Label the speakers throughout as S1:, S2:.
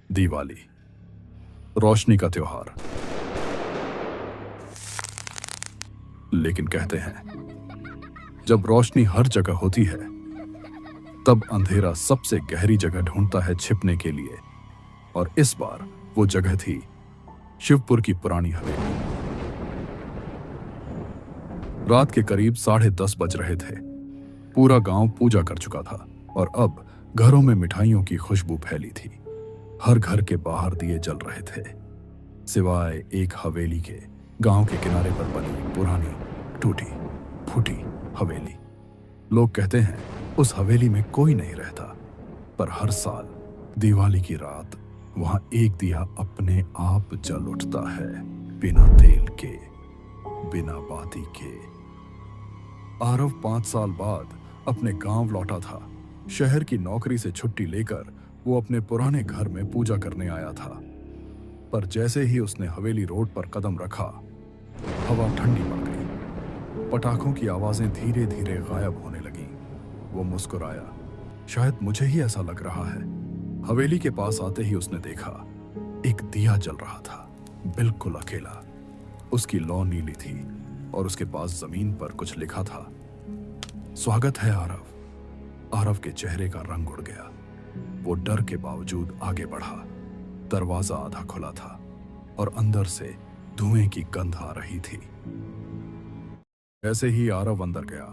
S1: दिवाली, रोशनी का त्योहार। लेकिन कहते हैं जब रोशनी हर जगह होती है तब अंधेरा सबसे गहरी जगह ढूंढता है छिपने के लिए। और इस बार वो जगह थी शिवपुर की पुरानी हवेली। रात के करीब 10:30 बज रहे थे। पूरा गांव पूजा कर चुका था और अब घरों में मिठाइयों की खुशबू फैली थी। हर घर के बाहर दिए जल रहे थे, सिवाय एक हवेली के। गांव के किनारे पर बनी पुरानी टूटी फूटी हवेली। लोग कहते हैं उस हवेली में कोई नहीं रहता, पर हर साल दिवाली की रात वहां एक दिया अपने आप जल उठता है, बिना तेल के, बिना बाती के। आरव 5 साल बाद अपने गांव लौटा था। शहर की नौकरी से छुट्टी लेकर वो अपने पुराने घर में पूजा करने आया था। पर जैसे ही उसने हवेली रोड पर कदम रखा, हवा ठंडी पड़ गई। पटाखों की आवाजें धीरे धीरे गायब होने लगीं। वो मुस्कुराया, शायद मुझे ही ऐसा लग रहा है। हवेली के पास आते ही उसने देखा एक दिया जल रहा था, बिल्कुल अकेला। उसकी लौ नीली थी और उसके पास जमीन पर कुछ लिखा था, स्वागत है आरव। आरव के चेहरे का रंग उड़ गया। वो डर के बावजूद आगे बढ़ा। दरवाजा आधा खुला था और अंदर से धुएं की गंध आ रही थी। ऐसे ही आरव अंदर गया,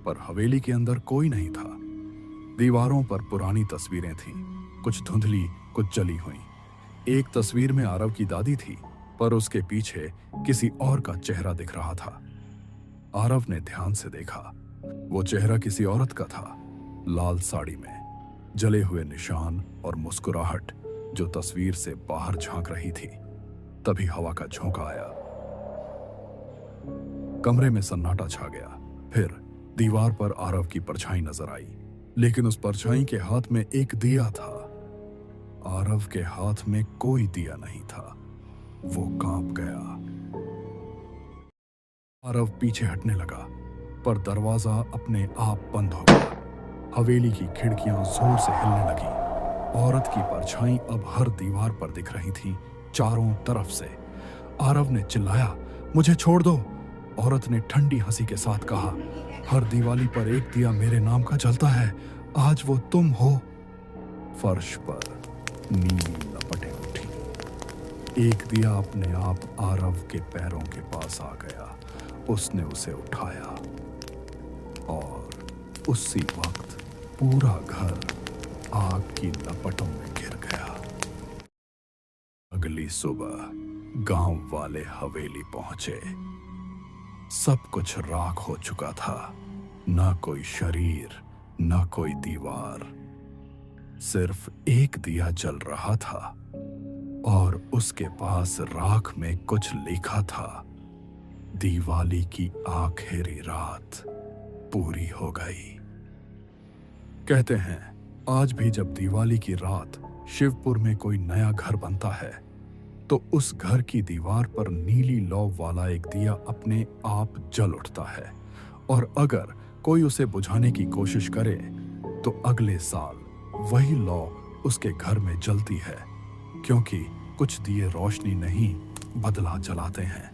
S1: पर हवेली के अंदर कोई नहीं था। दीवारों पर पुरानी तस्वीरें थीं, कुछ धुंधली, कुछ जली हुई। एक तस्वीर में आरव की दादी थी, पर उसके पीछे किसी और का चेहरा दिख रहा था। आरव ने ध्यान से देखा। वो चेहरा किसी औरत का था, लाल साड़ी में, जले हुए निशान और मुस्कुराहट जो तस्वीर से बाहर झांक रही थी। तभी हवा का झोंका आया। कमरे में सन्नाटा छा गया। फिर दीवार पर आरव की परछाई नजर आई, लेकिन उस परछाई के हाथ में एक दिया था। आरव के हाथ में कोई दिया नहीं था। वो कांप गया। आरव पीछे हटने लगा, पर दरवाजा अपने आप बंद हो गया। हवेली की खिड़कियां जोर से हिलने लगी। औरत की परछाई अब हर दीवार पर दिख रही थी, चारों तरफ से। आरव ने चिल्लाया, मुझे छोड़ दो। औरत ने ठंडी हंसी के साथ कहा, हर दिवाली पर एक दिया मेरे नाम का जलता है, आज वो तुम हो। फर्श पर नीली लपटें उठी। एक दिया अपने आप आरव के पैरों के पास आ गया। उसने उसे उठाया और उसी वक्त पूरा घर आग की लपटों में घिर गया। अगली सुबह गांव वाले हवेली पहुंचे। सब कुछ राख हो चुका था। ना कोई शरीर, ना कोई दीवार, सिर्फ एक दिया जल रहा था और उसके पास राख में कुछ लिखा था, दिवाली की आखिरी रात पूरी हो गई। कहते हैं आज भी जब दिवाली की रात शिवपुर में कोई नया घर बनता है तो उस घर की दीवार पर नीली लौ वाला एक दिया अपने आप जल उठता है। और अगर कोई उसे बुझाने की कोशिश करे तो अगले साल वही लौ उसके घर में जलती है, क्योंकि कुछ दिए रोशनी नहीं बदला जलाते हैं।